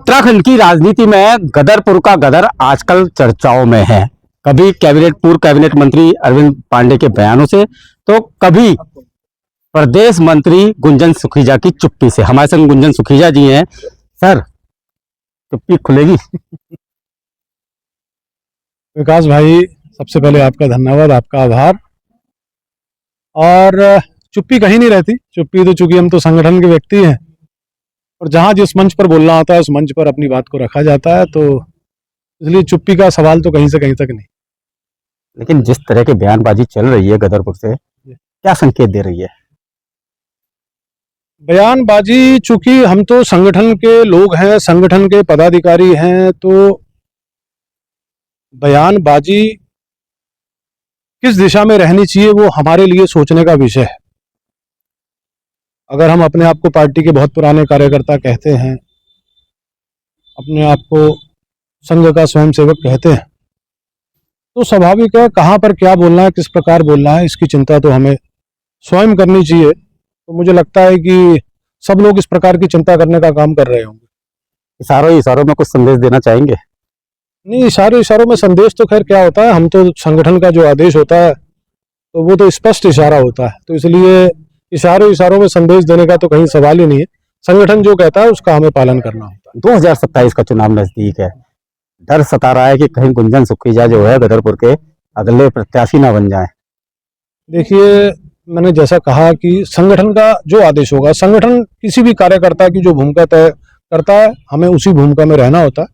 उत्तराखंड की राजनीति में गदरपुर का गदर आजकल चर्चाओं में है। कभी पूर्व कैबिनेट मंत्री अरविंद पांडे के बयानों से, तो कभी प्रदेश मंत्री गुंजन सुखीजा की चुप्पी से। हमारे संग गुंजन सुखीजा जी हैं। सर, चुप्पी खुलेगी? विकास भाई, सबसे पहले आपका धन्यवाद, आपका आभार। और चुप्पी कहीं नहीं रहती। चुप्पी तो चूंकि हम तो संगठन के व्यक्ति हैं और जहां जिस मंच पर बोलना होता है उस मंच पर अपनी बात को रखा जाता है, तो इसलिए चुप्पी का सवाल तो कहीं से कहीं तक नहीं। लेकिन जिस तरह की बयानबाजी चल रही है गदरपुर से, क्या संकेत दे रही है? बयानबाजी, चूंकि हम तो संगठन के लोग हैं, संगठन के पदाधिकारी हैं, तो बयानबाजी किस दिशा में रहनी चाहिए वो हमारे लिए सोचने का विषय है। अगर हम अपने आप को पार्टी के बहुत पुराने कार्यकर्ता कहते हैं, अपने आप को संघ का स्वयंसेवक कहते हैं, तो स्वाभाविक है कहाँ पर क्या बोलना है, किस प्रकार बोलना है, इसकी चिंता तो हमें स्वयं करनी चाहिए। तो मुझे लगता है कि सब लोग इस प्रकार की चिंता करने का काम कर रहे होंगे। इशारों में कुछ संदेश देना चाहेंगे? नहीं, इशारों में संदेश तो खैर क्या होता है, हम तो संगठन का जो आदेश होता है तो वो तो स्पष्ट इशारा होता है, तो इसलिए इशारों में संदेश देने का तो कहीं सवाल ही नहीं है। संगठन जो कहता है उसका हमें पालन करना होता है। 2027 का चुनाव नजदीक है, डर सता रहा है कि कहीं गुंजन सुखीजा जो है गदरपुर के अगले प्रत्याशी ना बन जाए। देखिए, मैंने जैसा कहा कि संगठन का जो आदेश होगा, संगठन किसी भी कार्यकर्ता की जो भूमिका तय करता है, हमें उसी भूमिका में रहना होता है।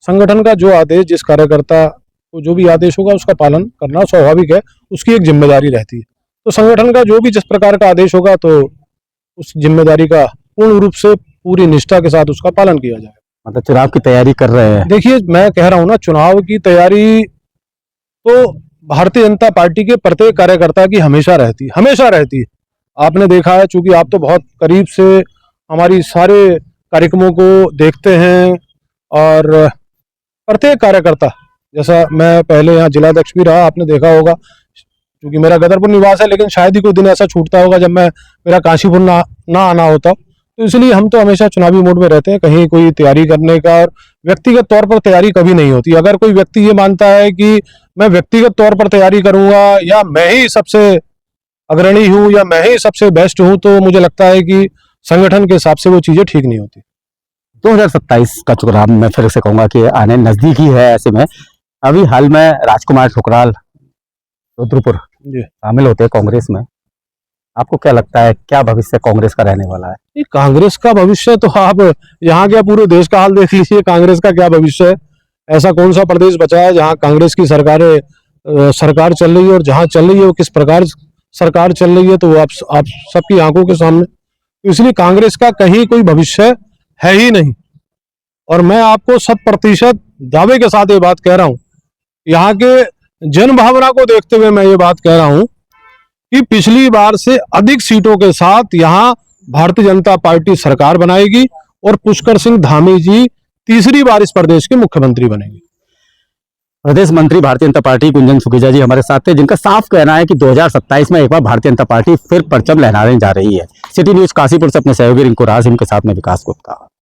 संगठन का जो आदेश, जिस कार्यकर्ता को जो भी आदेश होगा उसका पालन करना स्वाभाविक है, उसकी एक जिम्मेदारी रहती है। तो संगठन का जो भी जिस प्रकार का आदेश होगा तो उस जिम्मेदारी का पूर्ण रूप से, पूरी निष्ठा के साथ उसका पालन किया जाएगा। मतलब चुनाव की तैयारी कर रहे हैं? देखिए, मैं कह रहा हूं ना, चुनाव की तैयारी तो भारतीय जनता पार्टी के प्रत्येक कार्यकर्ता की हमेशा रहती है। आपने देखा है, चूंकि आप तो बहुत करीब से हमारी सारे कार्यक्रमों को देखते हैं, और प्रत्येक कार्यकर्ता, जैसा मैं पहले यहाँ जिलाध्यक्ष भी रहा, आपने देखा होगा, क्योंकि मेरा गदरपुर निवास है, लेकिन शायद ही कोई दिन ऐसा छूटता होगा जब मेरा काशीपुर ना आना होता। तो इसलिए हम तो हमेशा चुनावी मोड में रहते हैं, कहीं कोई तैयारी करने का और व्यक्तिगत तौर पर तैयारी कभी नहीं होती। अगर कोई व्यक्ति ये मानता है कि मैं व्यक्तिगत तौर पर तैयारी करूंगा, या मैं ही सबसे अग्रणी हूं, या मैं ही सबसे बेस्ट हूं, तो मुझे लगता है कि संगठन के हिसाब से वो चीजें ठीक नहीं होती। 2027 का चुनाव मैं फिर से कहूंगा कि आने नजदीक ही है। ऐसे में अभी हाल में राजकुमार ठुकराल रुद्रपुर शामिल होते हैं कांग्रेस में। आपको क्या लगता है, क्या भविष्य कांग्रेस का रहने वाला है? कांग्रेस का भविष्य तो आप यहाँ क्या पूरे देश का हाल देख लीजिए, कांग्रेस का क्या भविष्य है। ऐसा कौन सा प्रदेश बचा है जहाँ कांग्रेस की सरकार चल रही है, और जहाँ चल रही है वो किस प्रकार सरकार चल रही है, तो वो आप सबकी आंखों के सामने। तो इसलिए कांग्रेस का कहीं कोई भविष्य है ही नहीं। और मैं आपको 100% दावे के साथ ये बात कह रहा हूँ, यहाँ के जन भावना को देखते हुए मैं ये बात कह रहा हूँ कि पिछली बार से अधिक सीटों के साथ यहाँ भारतीय जनता पार्टी सरकार बनाएगी, और पुष्कर सिंह धामी जी तीसरी बार इस प्रदेश के मुख्यमंत्री बनेंगे। प्रदेश मंत्री भारतीय जनता पार्टी गुंजन सुखीजा जी हमारे साथ थे, जिनका साफ कहना है कि 2027 में एक बार भारतीय जनता पार्टी फिर परचम लहराने जा रही है। सिटी न्यूज काशीपुर से अपने सहयोगी रिंकू राजिम के साथ में विकास गुप्ता।